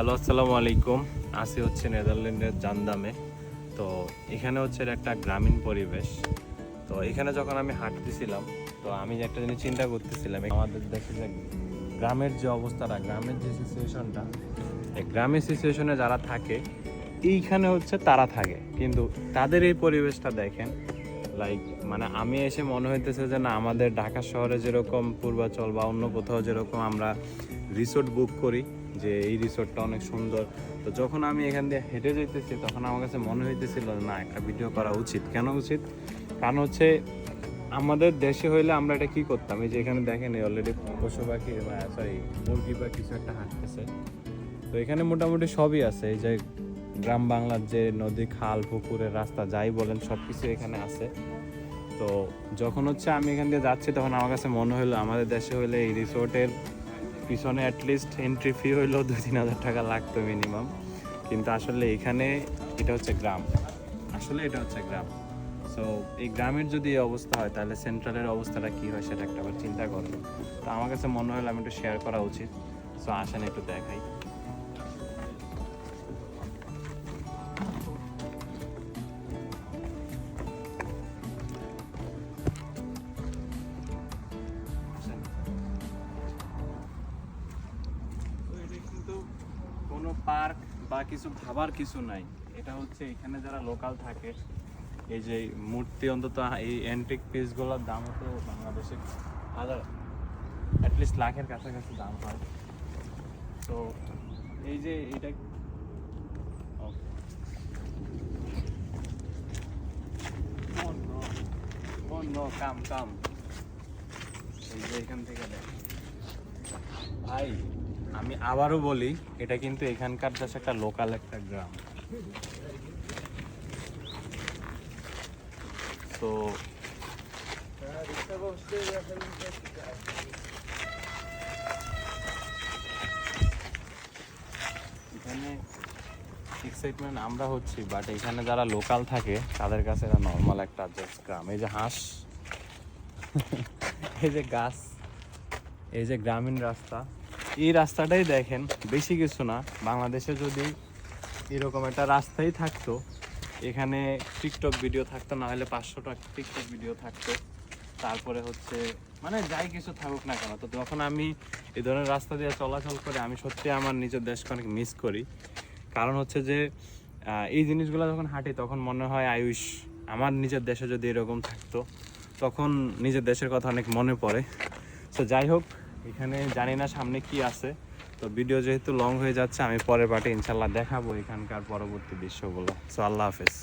Hello, আসসালামু আলাইকুম। আসি হচ্ছে নেদারল্যান্ডের জান্দামে। তো এখানে হচ্ছে একটা গ্রামীণ পরিবেশ। তো এখানে যখন আমি হাঁটতেছিলাম, তো আমি যে একটা জিনিস চিন্তা করতেছিলাম, আমাদের দেশে যে গ্রামের যে অবস্থাটা, গ্রামের যে সিচুয়েশনটা, এই গ্রামের সিচুয়েশনে যারা থাকে এইখানে হচ্ছে তারা থাকে, কিন্তু তাদের এই পরিবেশটা দেখেন। লাইক মানে আমি এসে মনে হইতেছে যে না, আমাদের ঢাকা শহরে যেরকম পূর্বাচল বা অন্য কোথাও যেরকম আমরা রিসোর্ট বুক করি, যে এই রিসোর্টটা অনেক সুন্দর। তো যখন আমি এখান দিয়ে হেঁটে যেতেছি তখন আমার কাছে মনে হইতেছিল না, একটা ভিডিও করা উচিত। কেন উচিত? কারণ হচ্ছে আমাদের দেশে হইলে আমরা এটা কি করতাম, এই যে এখানে দেখেন অলরেডি পশু পাখি, সরি মুরগি বা কিছু একটা হাঁটতেছে। তো এখানে মোটামুটি সবই আছে, এই যে গ্রাম বাংলার যে নদী, খাল, পুকুরের রাস্তা যাই বলেন সব কিছু এখানে আছে। তো যখন হচ্ছে আমি এখান দিয়ে যাচ্ছি তখন আমার কাছে মনে হলো আমাদের দেশে হইলে এই রিসোর্টের পিছনে অ্যাটলিস্ট এন্ট্রি ফি হইলেও 2-3 হাজার টাকা লাগতো মিনিমাম। কিন্তু আসলে এখানে এটা হচ্ছে গ্রাম, আসলে এটা হচ্ছে গ্রাম। সো এই গ্রামের যদি এই অবস্থা হয় তাহলে সেন্ট্রালের অবস্থাটা কী হয় সেটা একটা আবার চিন্তা করবো। তো আমার কাছে মনে হলো আমি একটু শেয়ার করা উচিত। সো আসেন একটু দেখাই। কিন্তু কোনো পার্ক বা কিছু ভাবার কিছু নাই। এটা হচ্ছে এখানে যারা লোকাল থাকে, এই যে মূর্তি, অন্তত এই অ্যান্টিক পিসগুলোর দামও তো বাংলাদেশে হাজার, অ্যাটলিস্ট লাখের কাছাকাছি দাম হয়। তো এই যে এটা কাম কাম এই যে এখান থেকে দেখ ভাই, আমি আবারও বলি এটা কিন্তু এখানকার জাস্ট একটা লোকাল একটা গ্রাম। তো এখানে এক্সাইটমেন্ট আমরা হচ্ছি, বাট এখানে যারা লোকাল থাকে তাদের কাছে এটা নর্মাল একটা জাস্ট গ্রাম। এই যে হাঁস, এই যে গাছ, এই যে গ্রামীণ রাস্তা, এই রাস্তাটাই দেখেন, বেশি কিছু না। বাংলাদেশে যদি এরকম একটা রাস্তাই থাকতো, এখানে টিকটক ভিডিও থাকতো, না হলে 500টা টিকটক ভিডিও থাকতো, তারপরে হচ্ছে মানে যাই কিছু থাকুক না কেন। তো যখন আমি এই ধরনের রাস্তা দিয়ে চলাচল করে আমি সত্যি আমার নিজের দেশকে অনেক মিস করি। কারণ হচ্ছে যে এই জিনিসগুলো যখন হাঁটি তখন মনে হয় আয়ুষ আমার নিজের দেশে যদি এরকম থাকতো, তখন নিজের দেশের কথা অনেক মনে পড়ে। তো যাই হোক, এখানে জানি না সামনে কি আছে। তো ভিডিও যেহেতু লং হয়ে যাচ্ছে, আমি পরের পার্টে ইনশাল্লাহ দেখাবো এখানকার পরবর্তী দৃশ্যগুলো। সো আল্লাহ হাফেজ।